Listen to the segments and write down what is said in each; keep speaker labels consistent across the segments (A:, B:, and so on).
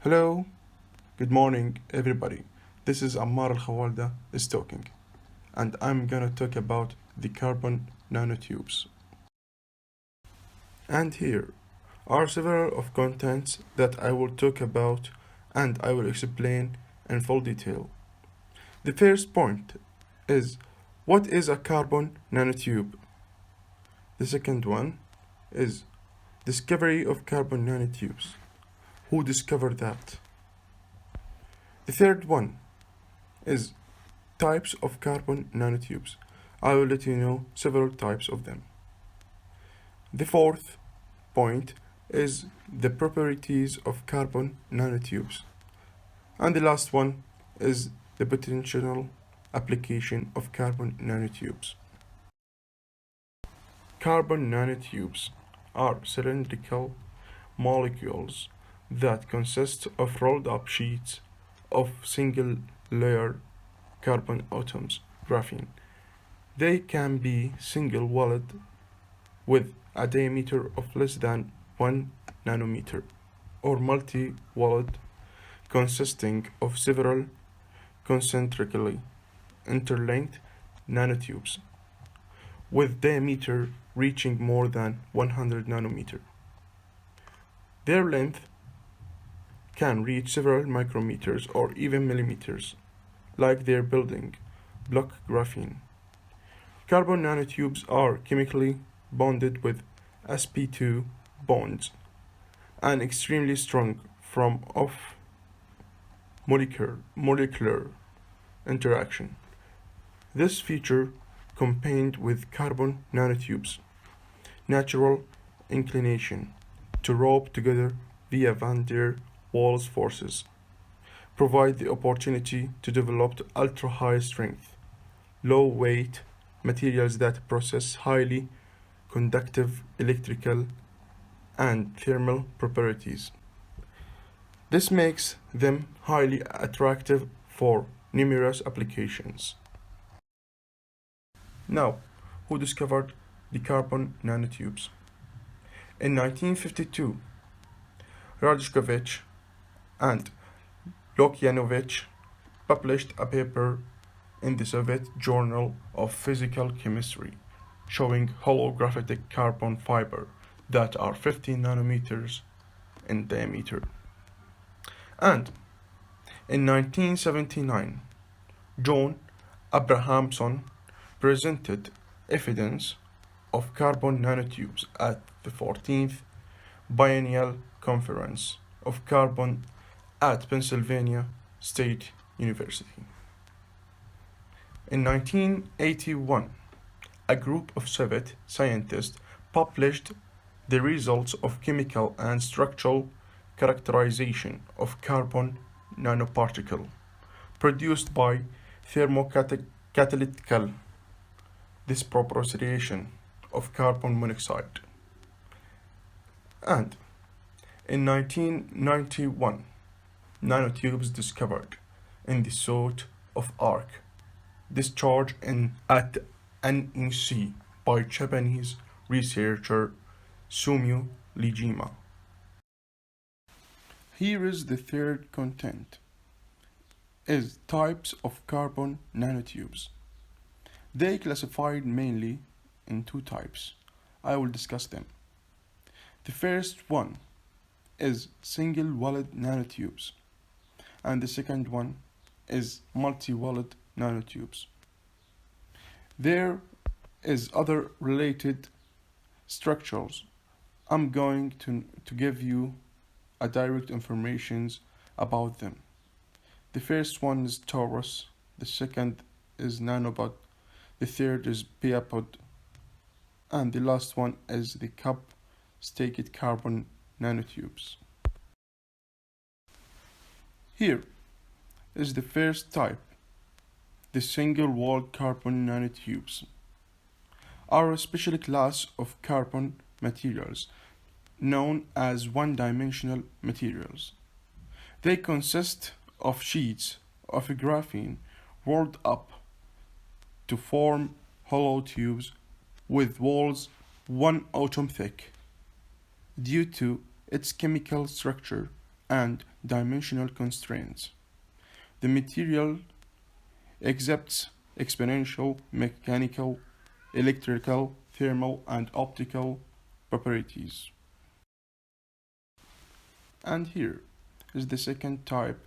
A: Hello, good morning, everybody. This is Ammar Al Khawalda is talking, and I'm gonna talk about the carbon nanotubes. And here are several of contents that I will talk about and I will explain in full detail. The first point is what is a carbon nanotube? The second one is discovery of carbon nanotubes. Who discovered that? The third one is types of carbon nanotubes. I will let you know several types of them. The fourth point is the properties of carbon nanotubes. And the last one is the potential application of carbon nanotubes. Carbon nanotubes are cylindrical molecules that consist of rolled up sheets of single layer carbon atoms, graphene. They can be single walled with a diameter of less than 1 nanometer or multi walled consisting of several concentrically interlinked nanotubes with diameter reaching more than 100 nanometer. Their length can reach several micrometers or even millimeters, like their building block graphene. Carbon nanotubes are chemically bonded with sp2 bonds and extremely strong from off molecular interaction. This feature combined with carbon nanotubes natural inclination to rope together via van der Waals forces provide the opportunity to develop ultra high strength, low weight materials that possess highly conductive electrical and thermal properties. This makes them highly attractive for numerous applications. Now, who discovered the carbon nanotubes? In 1952, Rajkovich and Lukyanovich published a paper in the Soviet Journal of Physical Chemistry showing holographic carbon fiber that are 15 nanometers in diameter. And in 1979, John Abrahamson presented evidence of carbon nanotubes at the 14th Biennial Conference of Carbon at Pennsylvania State University. In 1981, a group of Soviet scientists published the results of chemical and structural characterization of carbon nanoparticle produced by thermocatalytical disproportionation of carbon monoxide. And in 1991, nanotubes discovered in the salt of arc discharge at NEC by Japanese researcher Sumio Lijima. Here is the third content is types of carbon nanotubes. They classified mainly in two types. I will discuss them. The first one is single walled nanotubes and the second one is multi-walled nanotubes. There is other related structures. I'm going to give you a direct informations about them. The first one is torus, the second is nanopod, the third is piapod, and the last one is the cup staked carbon nanotubes. Here is the first type, the single-walled carbon nanotubes, are a special class of carbon materials known as one-dimensional materials. They consist of sheets of graphene rolled up to form hollow tubes with walls 1 atom thick. Due to its chemical structure and dimensional constraints. The material exhibits exponential, mechanical, electrical, thermal, and optical properties. And here is the second type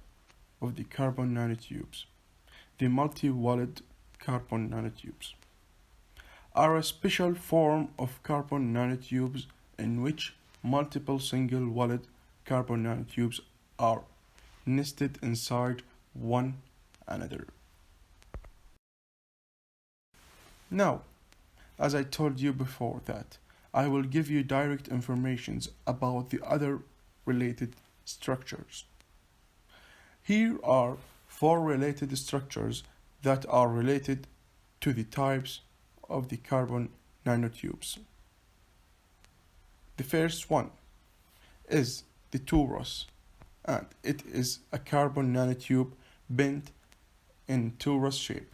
A: of the carbon nanotubes. The multi-walled carbon nanotubes are a special form of carbon nanotubes in which multiple single-walled carbon nanotubes are nested inside one another. Now, as I told you before that, I will give you direct informations about the other related structures. Here are 4 related structures that are related to the types of the carbon nanotubes. The first one is the torus, and it is a carbon nanotube bent in torus shape.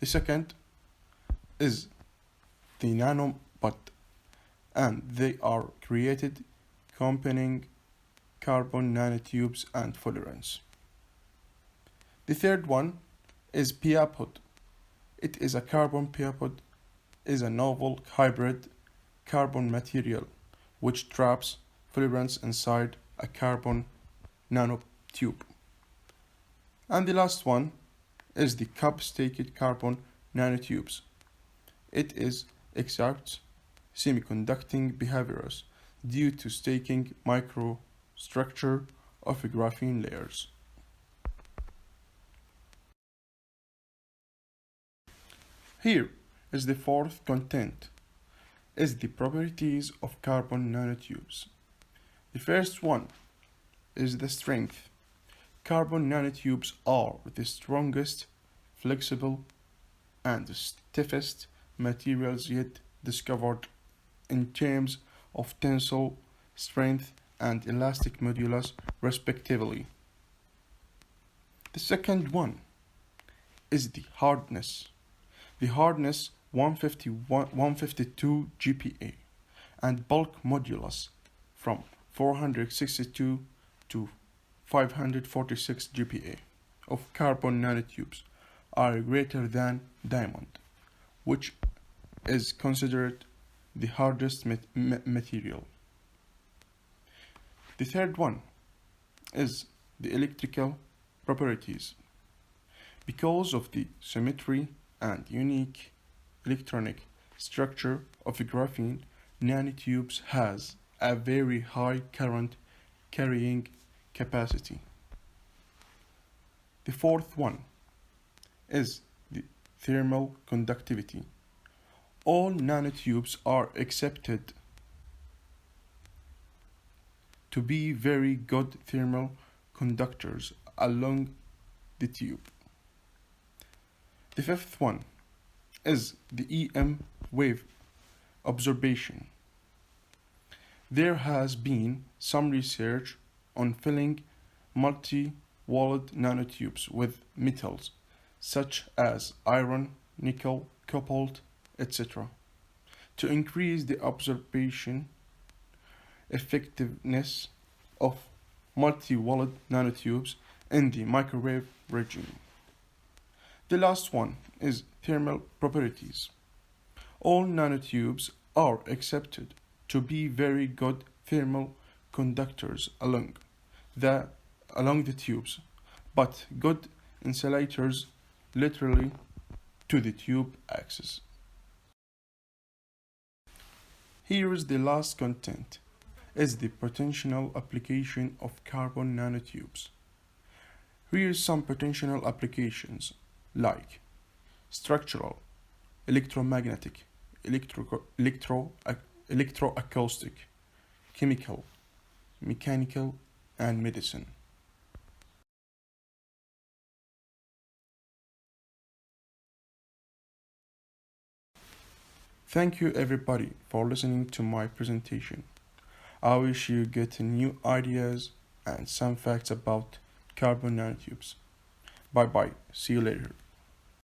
A: The second is the nanobud, and they are created combining carbon nanotubes and fullerenes. The third one is piapod. It is a carbon piapod, is a novel hybrid carbon material which traps fullerenes inside a carbon nanotube. And the last one is the cup-staked carbon nanotubes. It is exerts semiconducting behaviors due to staking microstructure of graphene layers. Here is the fourth content, is the properties of carbon nanotubes. The first one is the strength. Carbon nanotubes are the strongest, flexible, and stiffest materials yet discovered in terms of tensile strength and elastic modulus respectively. The second one is the hardness. The hardness 152 GPa and bulk modulus from 462 to 546 GPa of carbon nanotubes are greater than diamond, which is considered the hardest material. The third one is the electrical properties. Because of the symmetry and unique electronic structure of graphene, nanotubes has a very high current carrying capacity. The fourth one is the thermal conductivity. All nanotubes are accepted to be very good thermal conductors along the tube. The fifth one is the EM wave absorption. There has been some research on filling multi-walled nanotubes with metals such as iron, nickel, cobalt, etc. to increase the absorption effectiveness of multi-walled nanotubes in the microwave regime. The last one is thermal properties. All nanotubes are accepted to be very good thermal conductors along the tubes, but good insulators literally to the tube axis. Here is the last content, is the potential application of carbon nanotubes. Here is some potential applications like structural, electromagnetic, electroacoustic, chemical, mechanical, and medicine. Thank you everybody for listening to my presentation. I wish you get new ideas and some facts about carbon nanotubes. Bye bye. See you later.